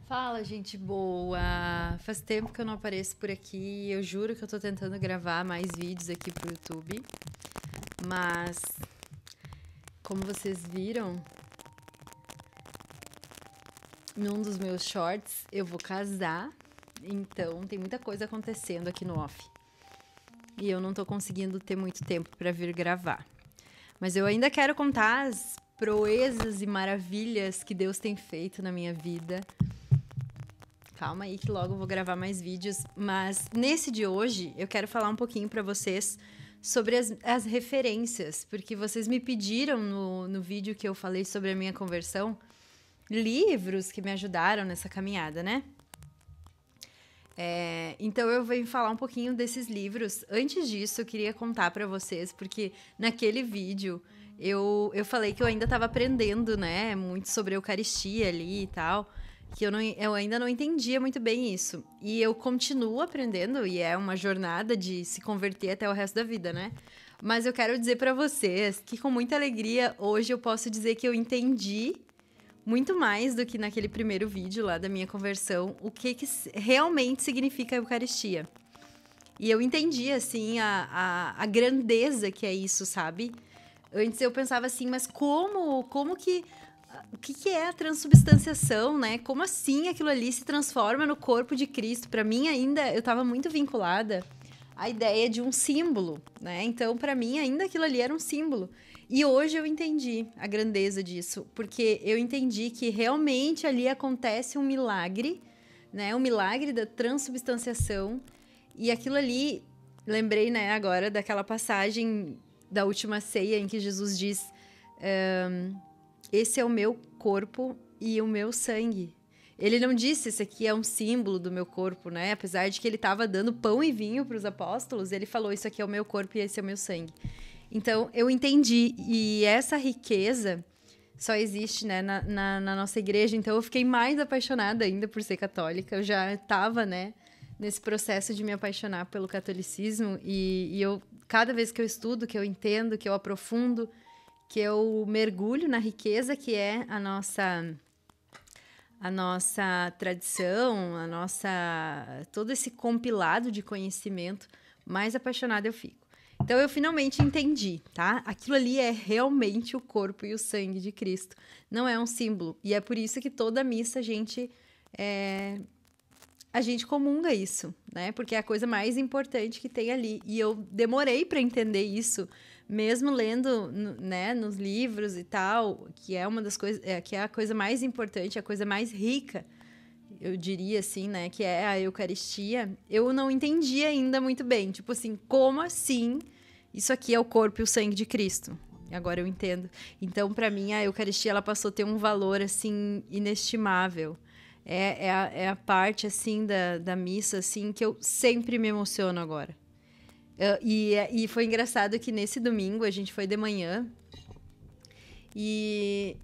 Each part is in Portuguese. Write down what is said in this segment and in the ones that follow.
Fala, gente boa! Faz tempo que eu não apareço por aqui. Eu juro que eu tô tentando gravar mais vídeos aqui pro YouTube. Mas, como vocês viram, num dos meus shorts, eu vou casar. Então, tem muita coisa acontecendo aqui no off. E eu não tô conseguindo ter muito tempo pra vir gravar. Mas eu ainda quero contar as proezas e maravilhas que Deus tem feito na minha vida. Calma aí que logo eu vou gravar mais vídeos, mas nesse de hoje eu quero falar um pouquinho para vocês sobre as referências, porque vocês me pediram no vídeo que eu falei sobre a minha conversão, livros que me ajudaram nessa caminhada, né? Então eu venho falar um pouquinho desses livros. Antes disso, eu queria contar para vocês, porque naquele vídeo eu falei que eu ainda estava aprendendo, né, muito sobre a Eucaristia ali e tal, que eu ainda não entendia muito bem isso. E eu continuo aprendendo, e é uma jornada de se converter até o resto da vida, né? Mas eu quero dizer para vocês que com muita alegria, hoje eu posso dizer que eu entendi muito mais do que naquele primeiro vídeo lá da minha conversão, o que realmente significa a Eucaristia. E eu entendi, assim, a grandeza que é isso, sabe? Antes eu pensava assim, mas como que... O que é a transubstanciação, né? Como assim aquilo ali se transforma no corpo de Cristo? Para mim ainda, eu estava muito vinculada à ideia de um símbolo, né? Então, para mim, ainda aquilo ali era um símbolo. E hoje eu entendi a grandeza disso, porque eu entendi que realmente ali acontece um milagre, né? Um milagre da transubstanciação. E aquilo ali, lembrei, né, agora daquela passagem da última ceia em que Jesus diz... esse é o meu corpo e o meu sangue. Ele não disse, esse aqui é um símbolo do meu corpo, né? Apesar de que ele estava dando pão e vinho para os apóstolos, ele falou, isso aqui é o meu corpo e esse é o meu sangue. Então, eu entendi. E essa riqueza só existe, né, na nossa igreja. Então, eu fiquei mais apaixonada ainda por ser católica. Eu já estava, né, nesse processo de me apaixonar pelo catolicismo. E eu, cada vez que eu estudo, que eu entendo, que eu aprofundo, que eu mergulho na riqueza que é a nossa tradição, todo esse compilado de conhecimento, mais apaixonada eu fico. Então eu finalmente entendi, tá? Aquilo ali é realmente o corpo e o sangue de Cristo, não é um símbolo. E é por isso que toda missa a gente comunga isso, né? Porque é a coisa mais importante que tem ali. E eu demorei para entender isso, mesmo lendo, né, nos livros e tal, que é uma das coisas, que é a coisa mais importante, a coisa mais rica, eu diria assim, né, que é a Eucaristia. Eu não entendi ainda muito bem, tipo assim, como assim isso aqui é o corpo e o sangue de Cristo? Agora eu entendo. Então, para mim, a Eucaristia ela passou a ter um valor assim inestimável. É a parte assim da missa assim que eu sempre me emociono agora. E foi engraçado que nesse domingo a gente foi de manhã e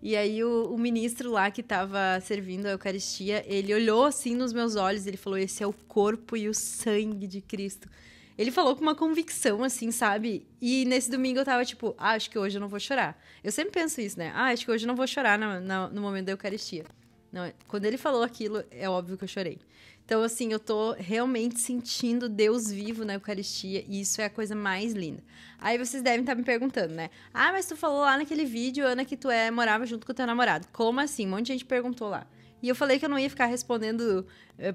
aí o ministro lá que estava servindo a Eucaristia, ele olhou assim nos meus olhos, ele falou, esse é o corpo e o sangue de Cristo. Ele falou com uma convicção, assim, sabe? E nesse domingo eu tava tipo, acho que hoje eu não vou chorar. Eu sempre penso isso, né? Acho que hoje eu não vou chorar no momento da Eucaristia. Não, quando ele falou aquilo, é óbvio que eu chorei. Então, assim, eu tô realmente sentindo Deus vivo na Eucaristia e isso é a coisa mais linda. Aí vocês devem estar me perguntando, né? Ah, mas tu falou lá naquele vídeo, Ana, que tu morava junto com o teu namorado. Como assim? Um monte de gente perguntou lá. E eu falei que eu não ia ficar respondendo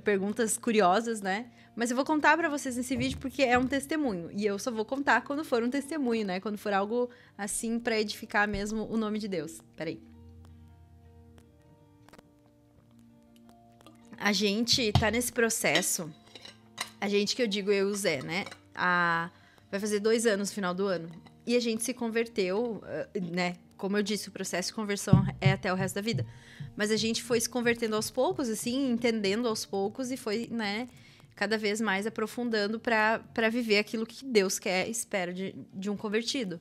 perguntas curiosas, né? Mas eu vou contar pra vocês nesse vídeo porque é um testemunho. E eu só vou contar quando for um testemunho, né? Quando for algo assim pra edificar mesmo o nome de Deus. Peraí. A gente tá nesse processo, a gente que eu digo eu e o Zé, né? Vai fazer 2 anos no final do ano. E a gente se converteu, né? Como eu disse, o processo de conversão é até o resto da vida. Mas a gente foi se convertendo aos poucos, assim, entendendo aos poucos e foi, né, cada vez mais aprofundando para viver aquilo que Deus quer, espera de um convertido.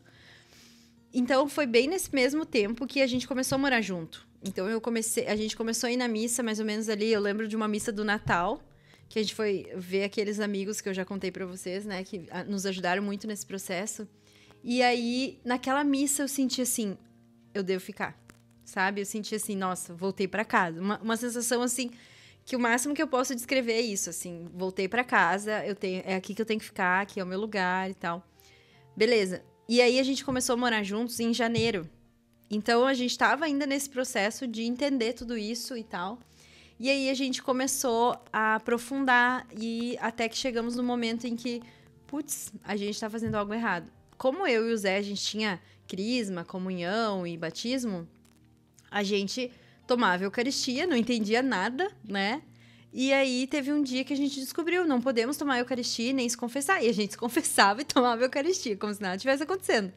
Então, foi bem nesse mesmo tempo que a gente começou a morar junto. Então, a gente começou a ir na missa, mais ou menos ali, eu lembro de uma missa do Natal, que a gente foi ver aqueles amigos que eu já contei pra vocês, né, que nos ajudaram muito nesse processo. E aí, naquela missa, eu senti assim, eu devo ficar, sabe? Eu senti assim, nossa, voltei pra casa. Uma sensação assim, que o máximo que eu posso descrever é isso, assim, voltei pra casa, é aqui que eu tenho que ficar, aqui é o meu lugar e tal. Beleza. E aí a gente começou a morar juntos em janeiro. Então a gente tava ainda nesse processo de entender tudo isso e tal. E aí a gente começou a aprofundar e até que chegamos no momento em que, putz, a gente tá fazendo algo errado. Como eu e o Zé, a gente tinha crisma, comunhão e batismo, a gente tomava Eucaristia, não entendia nada, né? E aí teve um dia que a gente descobriu, não podemos tomar Eucaristia nem se confessar. E a gente se confessava e tomava Eucaristia, como se nada tivesse acontecendo.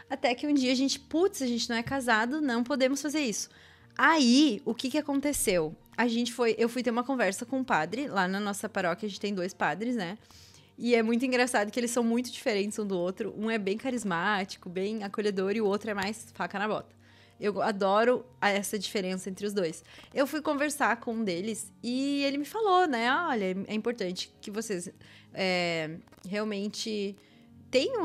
Até que um dia a gente, putz, a gente não é casado, não podemos fazer isso. Aí, o que aconteceu? Eu fui ter uma conversa com um padre, lá na nossa paróquia a gente tem 2 padres, né? E é muito engraçado que eles são muito diferentes um do outro. Um é bem carismático, bem acolhedor, e o outro é mais faca na bota. Eu adoro essa diferença entre os dois. Eu fui conversar com um deles e ele me falou, né? Olha, é importante que vocês realmente tenham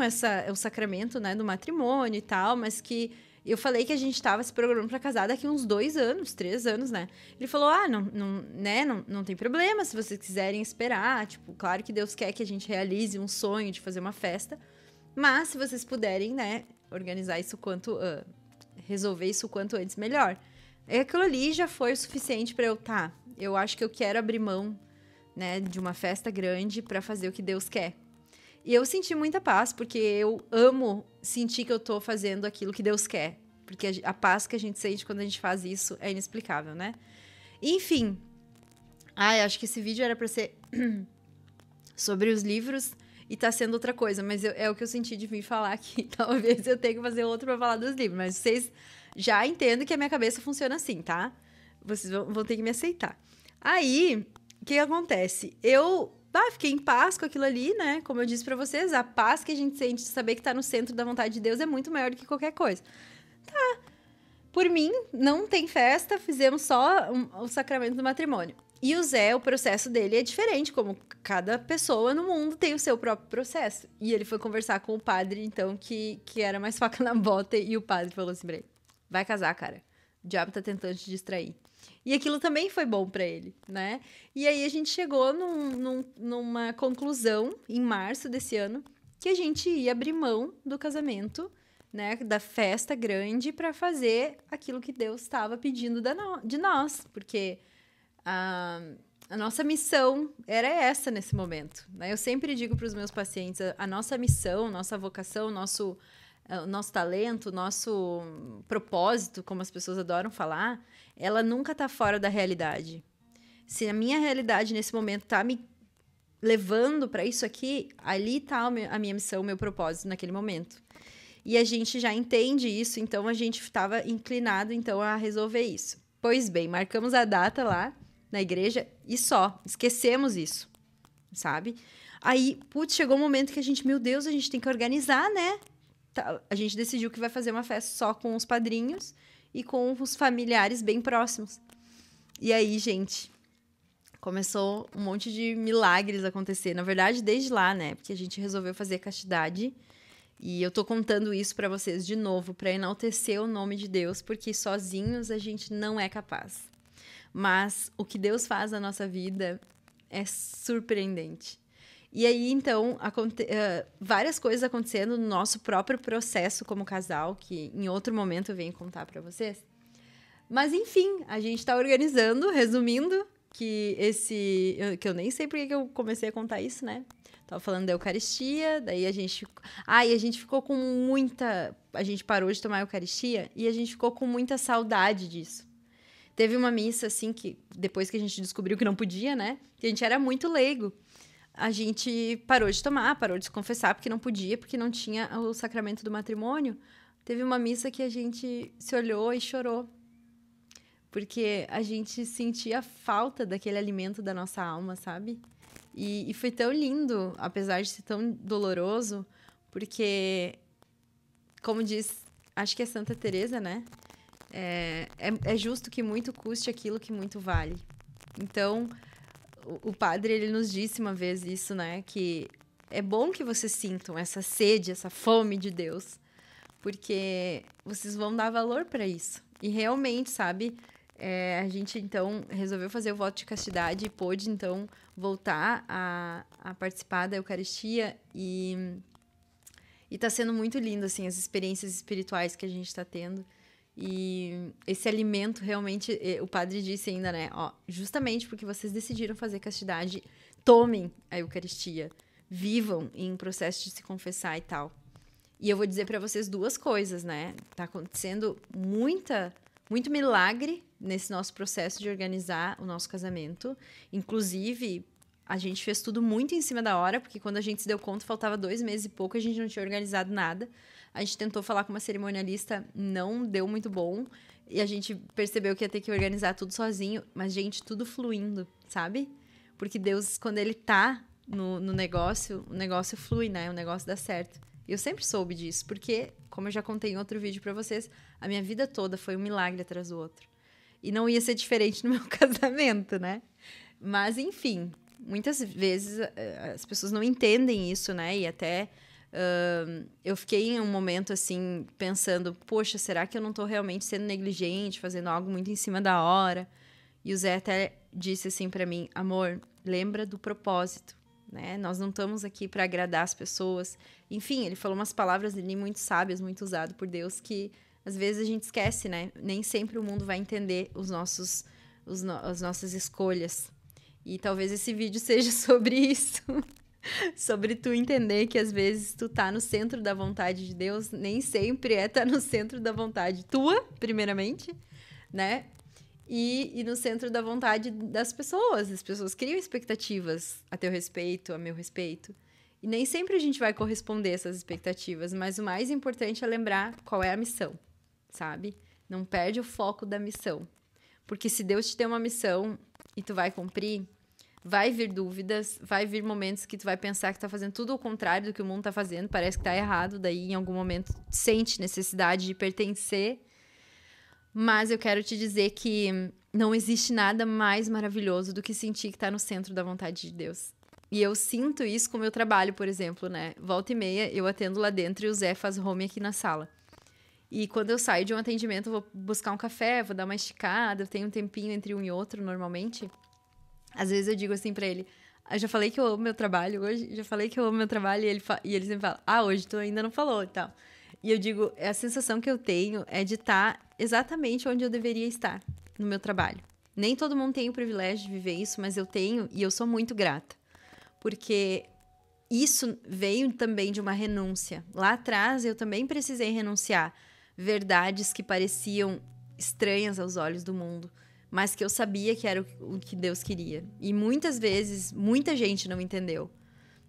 o sacramento, né, do matrimônio e tal, mas que eu falei que a gente tava se programando pra casar daqui uns 2 anos, 3 anos, né? Ele falou, não tem problema se vocês quiserem esperar, tipo, claro que Deus quer que a gente realize um sonho de fazer uma festa, mas se vocês puderem, né, organizar isso resolver isso o quanto antes, melhor. E aquilo ali já foi o suficiente pra eu acho que eu quero abrir mão, né, de uma festa grande pra fazer o que Deus quer. E eu senti muita paz, porque eu amo sentir que eu tô fazendo aquilo que Deus quer. Porque a paz que a gente sente quando a gente faz isso é inexplicável, né? Enfim. Acho que esse vídeo era pra ser sobre os livros e tá sendo outra coisa. Mas é o que eu senti de vir falar aqui. Talvez eu tenha que fazer outro pra falar dos livros. Mas vocês já entendem que a minha cabeça funciona assim, tá? Vocês vão ter que me aceitar. Aí, o que acontece? Eu fiquei em paz com aquilo ali, né? Como eu disse pra vocês, a paz que a gente sente de saber que tá no centro da vontade de Deus é muito maior do que qualquer coisa. Tá. Por mim, não tem festa, fizemos só o sacramento do matrimônio. E o Zé, o processo dele é diferente, como cada pessoa no mundo tem o seu próprio processo. E ele foi conversar com o padre, então, que era mais faca na bota, e o padre falou assim pra ele, vai casar, cara. O diabo tá tentando te distrair. E aquilo também foi bom pra ele, né? E aí a gente chegou numa conclusão, em março desse ano, que a gente ia abrir mão do casamento, né? Da festa grande pra fazer aquilo que Deus estava pedindo de nós. Porque a nossa missão era essa nesse momento, né? Eu sempre digo pros meus pacientes, a nossa missão, nossa vocação, o nosso talento, nosso propósito, como as pessoas adoram falar, ela nunca tá fora da realidade. Se a minha realidade nesse momento tá me levando para isso aqui, ali tá a minha missão, o meu propósito naquele momento. E a gente já entende isso, então a gente estava inclinado então a resolver isso. Pois bem, marcamos a data lá na igreja e só, esquecemos isso, sabe? Aí, chegou um momento que a gente, meu Deus, a gente tem que organizar, né? A gente decidiu que vai fazer uma festa só com os padrinhos e com os familiares bem próximos. E aí, gente, começou um monte de milagres a acontecer. Na verdade, desde lá, né? Porque a gente resolveu fazer castidade. E eu tô contando isso pra vocês de novo, pra enaltecer o nome de Deus, porque sozinhos a gente não é capaz. Mas o que Deus faz na nossa vida é surpreendente. E aí, então, várias coisas acontecendo no nosso próprio processo como casal, que em outro momento eu venho contar pra vocês. Mas, enfim, a gente tá organizando, resumindo, que eu nem sei por que eu comecei a contar isso, né? Tava falando da Eucaristia, daí a gente ficou com muita... A gente parou de tomar a Eucaristia e a gente ficou com muita saudade disso. Teve uma missa, assim, que depois que a gente descobriu que não podia, né? Que a gente era muito leigo. A gente parou de tomar, parou de se confessar porque não podia, porque não tinha o sacramento do matrimônio. Teve uma missa que a gente se olhou e chorou. Porque a gente sentia falta daquele alimento da nossa alma, sabe? E foi tão lindo, apesar de ser tão doloroso, porque, como diz, acho que é Santa Teresa, né? É justo que muito custe aquilo que muito vale. Então, o padre, ele nos disse uma vez isso, né? Que é bom que vocês sintam essa sede, essa fome de Deus, porque vocês vão dar valor para isso. E realmente, sabe, a gente, então, resolveu fazer o voto de castidade e pôde, então, voltar a participar da Eucaristia e tá sendo muito lindo, assim, as experiências espirituais que a gente está tendo. E esse alimento, realmente, o padre disse ainda, né, ó, justamente porque vocês decidiram fazer castidade, tomem a Eucaristia, vivam em processo de se confessar e tal. E eu vou dizer para vocês duas coisas, né? Tá acontecendo muito milagre nesse nosso processo de organizar o nosso casamento. Inclusive, a gente fez tudo muito em cima da hora, porque quando a gente se deu conta, faltava 2 meses e pouco, a gente não tinha organizado nada. A gente tentou falar com uma cerimonialista, não deu muito bom. E a gente percebeu que ia ter que organizar tudo sozinho. Mas, gente, tudo fluindo, sabe? Porque Deus, quando Ele tá no negócio, o negócio flui, né? O negócio dá certo. Eu sempre soube disso, porque, como eu já contei em outro vídeo pra vocês, a minha vida toda foi um milagre atrás do outro. E não ia ser diferente no meu casamento, né? Mas, enfim, muitas vezes as pessoas não entendem isso, né? E até eu fiquei em um momento, assim, pensando, poxa, será que eu não tô realmente sendo negligente, fazendo algo muito em cima da hora? E o Zé até disse assim pra mim, amor, lembra do propósito, né? Nós não estamos aqui para agradar as pessoas. Enfim, ele falou umas palavras ali muito sábias, muito usado por Deus, que às vezes a gente esquece, né? Nem sempre o mundo vai entender as nossas escolhas. E talvez esse vídeo seja sobre isso. Sobre tu entender que às vezes tu tá no centro da vontade de Deus, nem sempre tá no centro da vontade tua, primeiramente, né? E no centro da vontade das pessoas. As pessoas criam expectativas a teu respeito, a meu respeito. E nem sempre a gente vai corresponder a essas expectativas, mas o mais importante é lembrar qual é a missão, sabe? Não perde o foco da missão. Porque se Deus te deu uma missão e tu vai cumprir, vai vir dúvidas, vai vir momentos que tu vai pensar que tá fazendo tudo ao contrário do que o mundo tá fazendo, parece que tá errado, daí em algum momento sente necessidade de pertencer. Mas eu quero te dizer que não existe nada mais maravilhoso do que sentir que tá no centro da vontade de Deus. E eu sinto isso com o meu trabalho, por exemplo, né? Volta e meia, eu atendo lá dentro e o Zé faz home aqui na sala. E quando eu saio de um atendimento, eu vou buscar um café, vou dar uma esticada, eu tenho um tempinho entre um e outro, normalmente. Às vezes eu digo assim pra ele, já falei que eu amo meu trabalho hoje, já falei que eu amo meu trabalho, e ele sempre fala, hoje tu ainda não falou e tal. E eu digo, a sensação que eu tenho é de estar exatamente onde eu deveria estar no meu trabalho. Nem todo mundo tem o privilégio de viver isso, mas eu tenho e eu sou muito grata. Porque isso veio também de uma renúncia. Lá atrás eu também precisei renunciar verdades que pareciam estranhas aos olhos do mundo, mas que eu sabia que era o que Deus queria. E muitas vezes, muita gente não entendeu.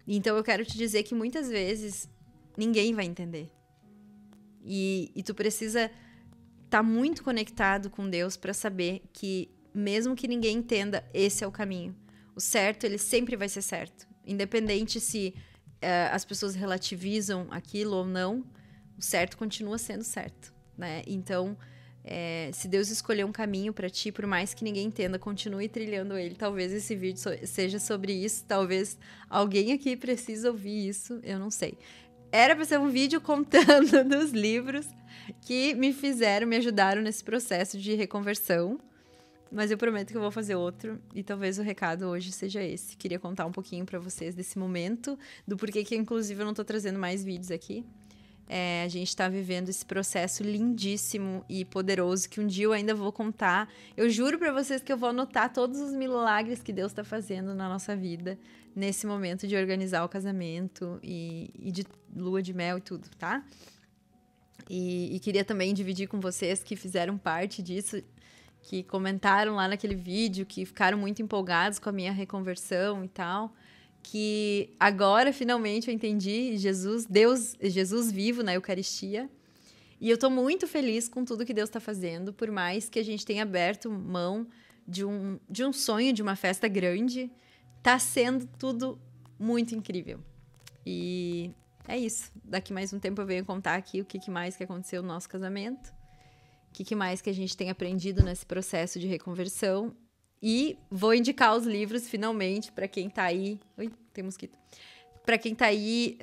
Então eu quero te dizer que muitas vezes ninguém vai entender. E tu precisa estar muito conectado com Deus para saber que, mesmo que ninguém entenda, esse é o caminho. O certo, ele sempre vai ser certo. Independente se as pessoas relativizam aquilo ou não, o certo continua sendo certo, né? Então, se Deus escolher um caminho para ti, por mais que ninguém entenda, continue trilhando ele. Talvez esse vídeo seja sobre isso, talvez alguém aqui precise ouvir isso, eu não sei. Era para ser um vídeo contando dos livros que me ajudaram nesse processo de reconversão. Mas eu prometo que eu vou fazer outro. E talvez o recado hoje seja esse. Queria contar um pouquinho para vocês desse momento. Do porquê que, inclusive, eu não tô trazendo mais vídeos aqui. A gente tá vivendo esse processo lindíssimo e poderoso que um dia eu ainda vou contar. Eu juro para vocês que eu vou anotar todos os milagres que Deus tá fazendo na nossa vida. Nesse momento de organizar o casamento e de lua de mel e tudo, tá? E queria também dividir com vocês que fizeram parte disso, que comentaram lá naquele vídeo, que ficaram muito empolgados com a minha reconversão e tal, que agora finalmente eu entendi Jesus vivo na Eucaristia, e eu tô muito feliz com tudo que Deus está fazendo, por mais que a gente tenha aberto mão de um sonho, de uma festa grande, tá sendo tudo muito incrível. E é isso. Daqui mais um tempo eu venho contar aqui o que mais que aconteceu no nosso casamento, o que mais que a gente tem aprendido nesse processo de reconversão. E vou indicar os livros, finalmente, para quem tá aí... Ui, tem mosquito. Para quem tá aí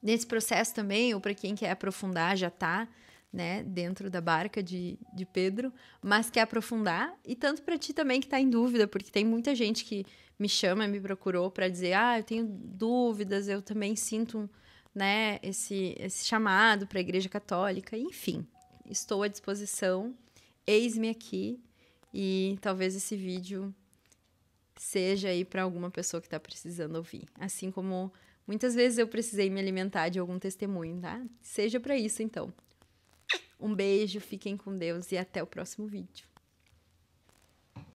Nesse processo também, ou para quem quer aprofundar, já tá, né, dentro da barca de Pedro, mas quer aprofundar, e tanto para ti também que tá em dúvida, porque tem muita gente que me chama, me procurou para dizer, eu tenho dúvidas, eu também sinto, né, esse chamado para a Igreja Católica, enfim, estou à disposição, eis-me aqui, e talvez esse vídeo seja aí para alguma pessoa que está precisando ouvir, assim como muitas vezes eu precisei me alimentar de algum testemunho, tá? Seja para isso, então. Um beijo, fiquem com Deus e até o próximo vídeo.